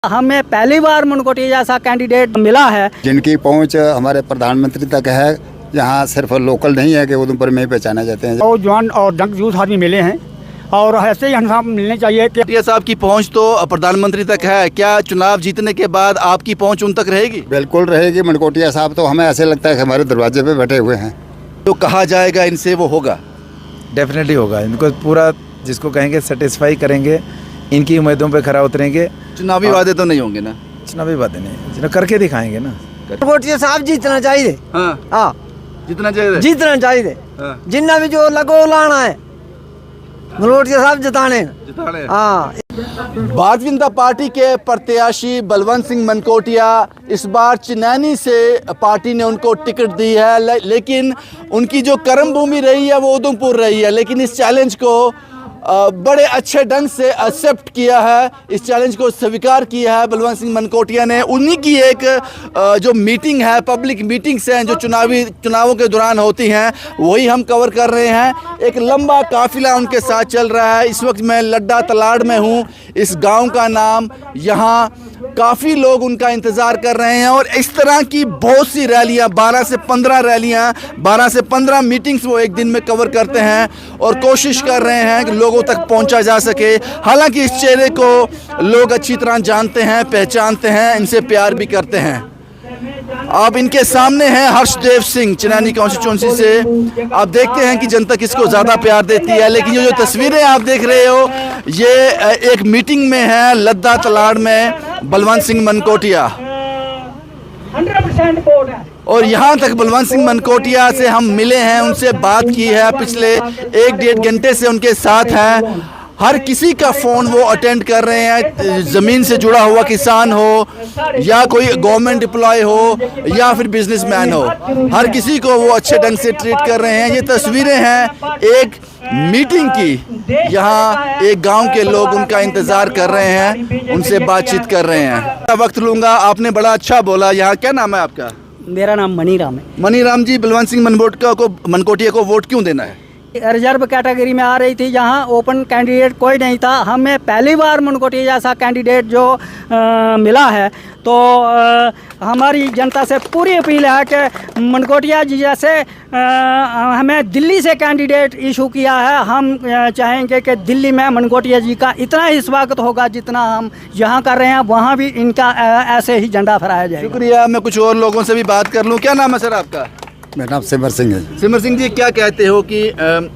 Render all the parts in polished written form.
हमें पहली बार मनकोटिया जैसा कैंडिडेट मिला है जिनकी पहुंच हमारे प्रधानमंत्री तक है। यहाँ सिर्फ लोकल नहीं है कि उधमपुर में ही पहचाने जाते हैं। और जवान और जंगजूद आदमी मिले हैं और ऐसे ही इंसान मिलने चाहिए कि मनकोटिया साहब की पहुंच तो प्रधानमंत्री तक है, क्या चुनाव जीतने के बाद आपकी पहुंच उन तक रहेगी? बिल्कुल रहेगी। मनकोटिया साहब तो हमें ऐसे लगता है कि हमारे दरवाजे पे बैठे हुए हैं। तो कहा जाएगा इनसे वो होगा, डेफिनेटली होगा। इनको पूरा जिसको कहेंगे सेटिस्फाई करेंगे, इनकी उम्मीदों पे खरा उतरेंगे। चुनावी वादे तो नहीं होंगे ना? चुनावी बातें नहीं, करके दिखाएंगे ना। मनकोटिया साहब जीतना चाहिए। हाँ, जीतना चाहिए, जीतना चाहिए। जिन्ना भी जो लगो लाना है मनकोटिया साहब जिताने। हाँ। भारतीय जनता पार्टी के प्रत्याशी बलवंत सिंह मनकोटिया इस बार चिनैनी से पार्टी ने उनको टिकट दी है, लेकिन उनकी जो कर्म भूमि रही है वो उधमपुर रही है। लेकिन इस चैलेंज को बड़े अच्छे ढंग से एक्सेप्ट किया है, इस चैलेंज को स्वीकार किया है बलवंत सिंह मनकोटिया ने। उन्हीं की एक जो मीटिंग है, पब्लिक मीटिंग्स हैं जो चुनावों के दौरान होती हैं, वही हम कवर कर रहे हैं। एक लंबा काफिला उनके साथ चल रहा है। इस वक्त मैं लड्डा तलाड़ में हूँ, इस गांव का नाम। यहाँ काफ़ी लोग उनका इंतज़ार कर रहे हैं और इस तरह की बहुत सी रैलियां, 12 से 15 रैलियां, 12 से 15 मीटिंग्स वो एक दिन में कवर करते हैं और कोशिश कर रहे हैं कि लोगों तक पहुंचा जा सके। हालांकि इस चेहरे को लोग अच्छी तरह जानते हैं, पहचानते हैं, इनसे प्यार भी करते हैं। आप इनके सामने हैं हर्षदेव सिंह, चिनैनी कॉन्स्टिट्यूंसी से। आप देखते हैं कि जनता किसको ज़्यादा प्यार देती है। लेकिन ये जो तस्वीरें आप देख रहे हो, ये एक मीटिंग में है लद्दा तलाड़ में बलवंत सिंह मनकोटिया। 100% वोट है। और यहाँ तक बलवंत सिंह मनकोटिया से हम मिले हैं, उनसे बात की है, पिछले 1-1.5 घंटे से उनके साथ हैं। हर किसी का फ़ोन वो अटेंड कर रहे हैं, ज़मीन से जुड़ा हुआ किसान हो या कोई गवर्नमेंट एम्प्लॉय हो या फिर बिजनेसमैन हो, हर किसी को वो अच्छे ढंग से ट्रीट कर रहे हैं। ये तस्वीरें हैं एक मीटिंग की। यहाँ एक गांव के लोग उनका इंतज़ार कर रहे हैं, उनसे बातचीत कर रहे हैं। वक्त लूँगा, आपने बड़ा अच्छा बोला। यहाँ क्या नाम है आपका? मेरा नाम मनीराम है। मनीराम जी, बलवंत सिंह मनकोटिया को वोट क्यों देना है? रिजर्व कैटेगरी में आ रही थी, जहां ओपन कैंडिडेट कोई नहीं था। हमें पहली बार मनकोटिया जैसा कैंडिडेट जो मिला है, तो हमारी जनता से पूरी अपील है कि मनकोटिया जी जैसे हमें दिल्ली से कैंडिडेट इशू किया है। हम चाहेंगे कि दिल्ली में मनकोटिया जी का इतना ही स्वागत होगा जितना हम यहाँ कर रहे हैं, वहाँ भी इनका ऐसे ही झंडा फहराया जाएगा। शुक्रिया। मैं कुछ और लोगों से भी बात कर लूँ। क्या नाम है सर आपका? मेरा नाम सिमर सिंह है। सिमर सिंह जी, क्या कहते हो कि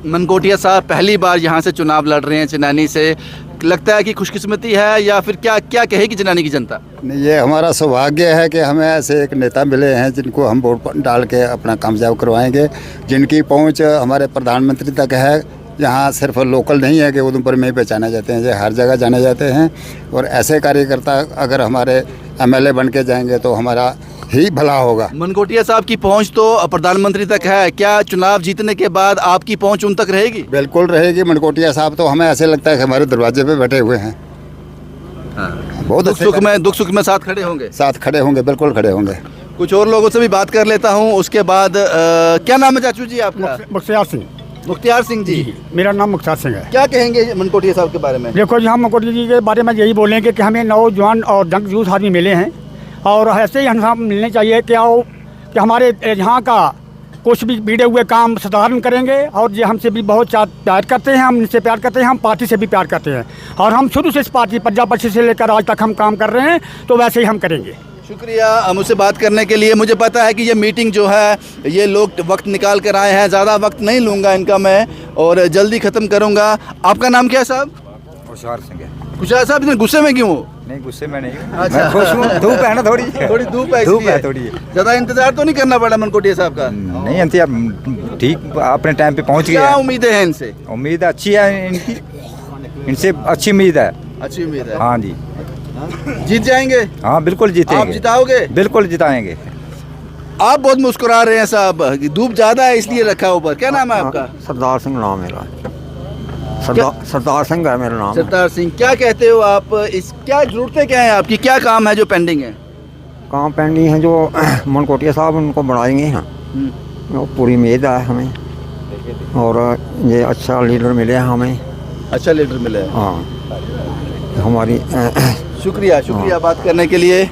मनकोटिया साहब पहली बार यहाँ से चुनाव लड़ रहे हैं चिनैनी से? लगता है कि खुशकिस्मती है या फिर क्या कहेगी चिनैनी की जनता? नहीं, ये हमारा सौभाग्य है कि हमें ऐसे एक नेता मिले हैं जिनको हम वोट डाल के अपना कामयाब करवाएंगे। जिनकी पहुंच हमारे प्रधानमंत्री तक है। यहाँ सिर्फ लोकल नहीं है कि उधमपुर में ही पहचाने जाते हैं, ये हर जगह जाने जाते हैं। और ऐसे कार्यकर्ता अगर हमारे MLA बन के जाएंगे तो हमारा ही भला होगा। मनकोटिया साहब की पहुंच तो प्रधानमंत्री तक है, क्या चुनाव जीतने के बाद आपकी पहुंच उन तक रहेगी? बिल्कुल रहेगी। मनकोटिया साहब तो हमें ऐसे लगता है कि हमारे दरवाजे पे बैठे हुए हैं। बहुत दुख सुख में साथ खड़े होंगे? साथ खड़े होंगे, बिल्कुल खड़े होंगे। कुछ और लोगों से भी बात कर लेता हूँ उसके बाद। क्या नाम है चाचू जी आपका? मुख्तार सिंह। मुख्तियार सिंह जी, मेरा नाम मुख्तार सिंह है। क्या कहेंगे मनकोटिया साहब के बारे में? देखो जी, हम मनकोटिया जी के बारे में यही बोलेंगे कि हमें नौजवान और जंगजूद आदमी मिले हैं और ऐसे ही इंसान मिलने चाहिए कि हमारे यहाँ का कुछ भी बिगड़े हुए काम सुधारण करेंगे। और ये हमसे भी बहुत प्यार करते हैं, हम इनसे प्यार करते हैं, हम पार्टी से भी प्यार करते हैं और हम शुरू से इस पार्टी पंजाब परिषद से लेकर आज तक हम काम कर रहे हैं, तो वैसे ही हम करेंगे। शुक्रिया मुझसे बात करने के लिए। मुझे पता है कि ये मीटिंग जो है ये लोग वक्त निकाल कर आए हैं, ज़्यादा वक्त नहीं लूँगा इनका मैं और जल्दी ख़त्म करूँगा। आपका नाम क्या है साहब? खुशहाल सिंह है। खुशहाल साहब, इतने गुस्से में क्यों हो? नहीं, गुस्से में नहीं। अच्छा, मैं खुश हूँ। धूप है ना, थोड़ी धूप है, धूप है थोड़ी। ज़्यादा इंतजार तो नहीं करना पड़ा मनकोटिया साहब का? नहीं इंतजार, ठीक अपने टाइम पे पहुँच गए। क्या उम्मीदें हैं इनसे? उम्मीद अच्छी है इनकी, इनसे अच्छी उम्मीद है। अच्छी उम्मीद है। हाँ जी, जीत जाएंगे? हाँ बिल्कुल जीतेंगे। आप जिताओगे? बिल्कुल जिताएंगे। आप बहुत मुस्कुरा रहे हैं साहब, धूप ज़्यादा है इसलिए रखा ऊपर। क्या नाम है आपका? सरदार सिंह नाम मेरा। सरदार सिंह है मेरा नाम। सरदार सिंह, क्या कहते हो आप? इस क्या जरूरतें क्या हैं आपकी, क्या काम है जो पेंडिंग है? काम पेंडिंग है जो मनकोटिया साहब उनको बढ़ाएंगे हैं, वो पूरी उम्मीद है हमें। और ये अच्छा लीडर मिले हमें। अच्छा लीडर मिले? हाँ, हमारी शुक्रिया शुक्रिया बात करने के लिए।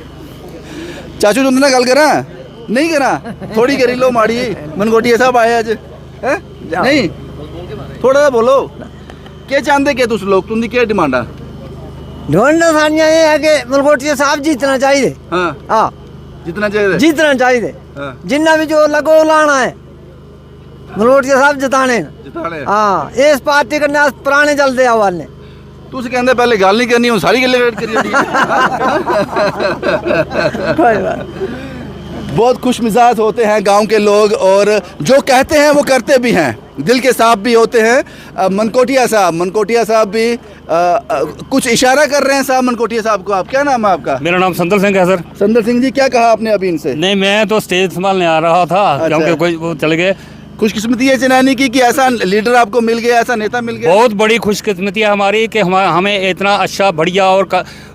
चाचू तुमने गल करा नहीं करा थोड़ी करी लो माड़ी मनकोटिया साहब आए अज हैं नहीं थोड़ा सा बोलो क्या चाहते क्या तुम लोग तुमकी क्या डिमांड है? ढूंढना सानिया ये है कि मलकोटिया साहब जीतना चाहिए। हाँ हाँ जितना चाहिए जीतना चाहिए। हाँ। जिन्ना भी जो लगो लाना है मलकोटिया साहब जिताने। जिताने हाँ इस पार्टी करने पुराने चलते आवाज ने तुम कहते पहले गल नहीं करनी हूँ सारी गल्लें करी जानी कोई बात बहुत खुश मिजाज होते हैं गांव के लोग और जो कहते हैं वो करते भी हैं, दिल के साफ भी होते हैं। मनकोटिया साहब भी कुछ इशारा कर रहे हैं साहब मनकोटिया साहब को। आप क्या नाम है आपका? मेरा नाम संदल सिंह है सर। संदल सिंह जी क्या कहा आपने अभी इनसे? नहीं मैं तो स्टेज संभालने आ रहा था। अच्छा। क्योंकि कोई वो चले गए। खुशकिस्मती है चनैनी की कि ऐसा लीडर आपको मिल गया, ऐसा नेता मिल गया। बहुत बड़ी खुशकिस्मती है हमारी कि हमें इतना अच्छा बढ़िया और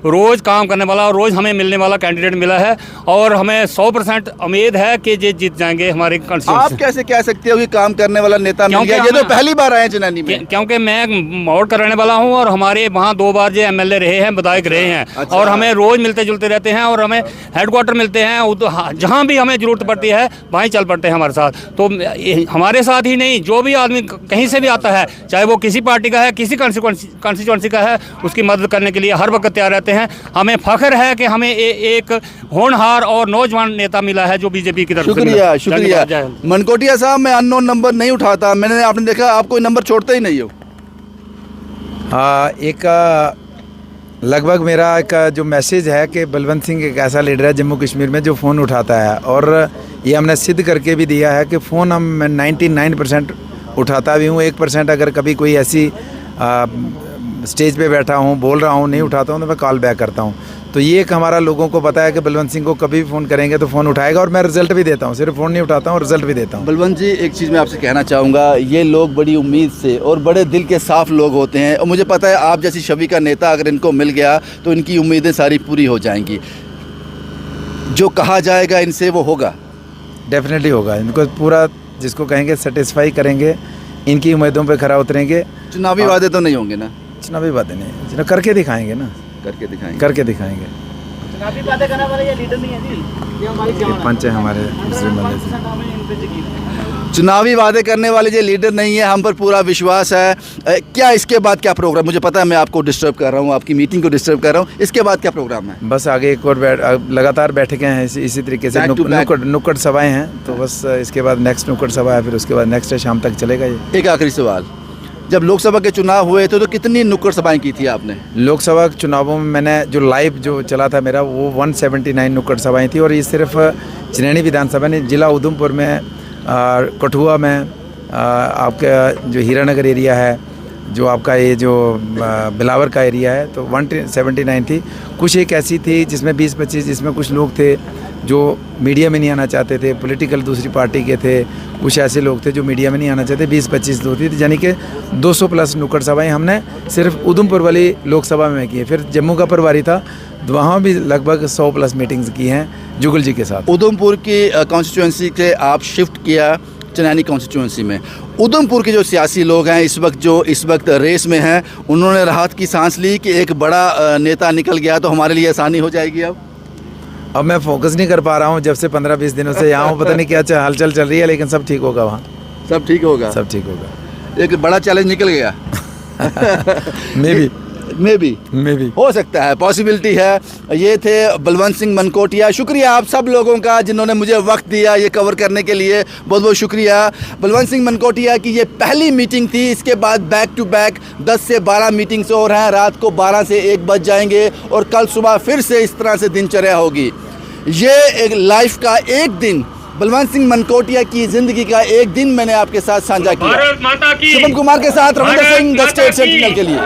रोज़ काम करने वाला और रोज़ हमें मिलने वाला कैंडिडेट मिला है और हमें 100% उम्मीद है कि ये जीत जाएंगे हमारे आप कंस्टिट्यूएंसी। कैसे कह सकते हो कि काम करने वाला नेता मिल गया? ये तो पहली बार आए चनैनी में। क्योंकि मैं मौड़ का रहने वाला हूँ और हमारे वहाँ 2 बार जो MLA रहे हैं, विधायक रहे हैं। अच्छा। और हमें रोज़ मिलते जुलते रहते हैं और हमें हेडक्वार्टर मिलते हैं। जहाँ भी हमें ज़रूरत पड़ती है वहीं चल पड़ते हैं हमारे साथ। तो हमारे साथ ही नहीं, जो भी आदमी कहीं से भी आता है, चाहे वो किसी पार्टी का है, किसी कॉन्स्टिट्यूएंसी का है, उसकी मदद करने के लिए हर वक्त तैयार रहते हैं। हमें फख्र है कि हमें एक होनहार और नौजवान नेता मिला है जो बीजेपी की तरफ से शुक्रिया मिला। शुक्रिया। मनकोटिया साहब मैं अननोन नंबर नहीं उठाता, मैंने आपने देखा आप कोई नंबर छोड़ते ही नहीं हो। एक लगभग मेरा एक जो मैसेज है कि बलवंत सिंह एक ऐसा लीडर है जम्मू कश्मीर में जो फ़ोन उठाता है और ये हमने सिद्ध करके भी दिया है कि फ़ोन हम 99% उठाता भी हूँ। 1% अगर कभी कोई ऐसी स्टेज पे बैठा हूँ, बोल रहा हूँ, नहीं उठाता हूँ तो मैं कॉल बैक करता हूँ। तो ये एक हमारा लोगों को पता है कि बलवंत सिंह को कभी भी फ़ोन करेंगे तो फ़ोन उठाएगा और मैं रिजल्ट भी देता हूँ। सिर्फ फ़ोन नहीं उठाता हूँ, रिजल्ट भी देता हूँ। बलवंत जी एक चीज़ मैं आपसे कहना चाहूँगा, ये लोग बड़ी उम्मीद से और बड़े दिल के साफ लोग होते हैं और मुझे पता है आप जैसी छवि का नेता अगर इनको मिल गया तो इनकी उम्मीदें सारी पूरी हो जाएंगी। जो कहा जाएगा इनसे वो होगा, डेफिनेटली होगा। इनको पूरा जिसको कहेंगे सेटिस्फाई करेंगे, इनकी उम्मीदों पे खरा उतरेंगे। चुनावी वादे तो नहीं होंगे ना? चुनावी बातें नहीं, करके दिखाएंगे ना, करके दिखाएंगे। करके दिखाएंगे। चुनावी बातें करने वाले ये लीडर नहीं है जी, ये हमारी ये पंच है हमारे दूसरे बंदे से। चुनावी वादे करने वाले ये लीडर नहीं है, हम पर पूरा विश्वास है। क्या इसके बाद क्या प्रोग्राम? मुझे पता है मैं आपको डिस्टर्ब कर रहा हूँ, आपकी मीटिंग को डिस्टर्ब कर रहा हूँ, इसके बाद क्या प्रोग्राम है? बस आगे एक और लगातार बैठकें हैं इसी तरीके से, Back to back। नुक्कड़ सभाएं हैं। तो बस इसके बाद नेक्स्ट नुक्कड़ सभा है, फिर उसके बाद नेक्स्ट है, शाम तक चलेगा ये। एक आखिरी सवाल, जब लोकसभा के चुनाव हुए थे तो कितनी नुक्कड़ सभाएं की थी आपने? लोकसभा चुनावों में मैंने जो लाइव जो चला था मेरा वो 179 नुक्कड़ सभाएँ थी और ये सिर्फ चनैनी विधानसभा ने, जिला उधमपुर में, कठुआ में, आपका जो हीरानगर एरिया है, जो आपका ये जो बिलावर का एरिया है, तो 179 थी। कुछ एक ऐसी थी जिसमें 20-25 जिसमें कुछ लोग थे जो मीडिया में नहीं आना चाहते थे, पॉलिटिकल दूसरी पार्टी के थे, कुछ ऐसे लोग थे जो मीडिया में नहीं आना चाहते। 20-25 लोग थी, यानी कि 200+ नुक्कड़ सभाएँ हमने सिर्फ उधमपुर वाली लोकसभा में की है। फिर जम्मू का प्रभारी था, वहाँ भी लगभग 100+ मीटिंग्स की हैं जुगल जी के साथ। उधमपुर की कॉन्स्टिट्यूंसी से आप शिफ्ट किया चनैनी कॉन्स्टिट्यूंसी में। उधमपुर के जो सियासी लोग हैं इस वक्त रेस में हैं, उन्होंने राहत की सांस ली कि एक बड़ा नेता निकल गया तो हमारे लिए आसानी हो जाएगी। अब मैं फोकस नहीं कर पा रहा हूँ, जब से 15-20 दिनों से यहाँ हूँ, पता नहीं क्या हलचल चल रही है, लेकिन सब ठीक होगा वहाँ। सब ठीक होगा, सब ठीक होगा। एक बड़ा चैलेंज निकल गया। मे बी हो सकता है, पॉसिबिलिटी है। ये थे बलवंत सिंह मनकोटिया। शुक्रिया आप सब लोगों का जिन्होंने मुझे वक्त दिया ये कवर करने के लिए, बहुत बहुत शुक्रिया। बलवंत सिंह मनकोटिया की ये पहली मीटिंग थी, इसके बाद बैक टू बैक 10 से 12 मीटिंग्स और हैं। रात को 12 से 1 बज जाएंगे और कल सुबह फिर से इस तरह से दिनचर्या होगी। ये एक लाइफ का एक दिन, बलवंत सिंह मनकोटिया की जिंदगी का एक दिन मैंने आपके साथ साझा किया। शुभम कुमार के साथ Ravinder Singh, the state sentinel के लिए।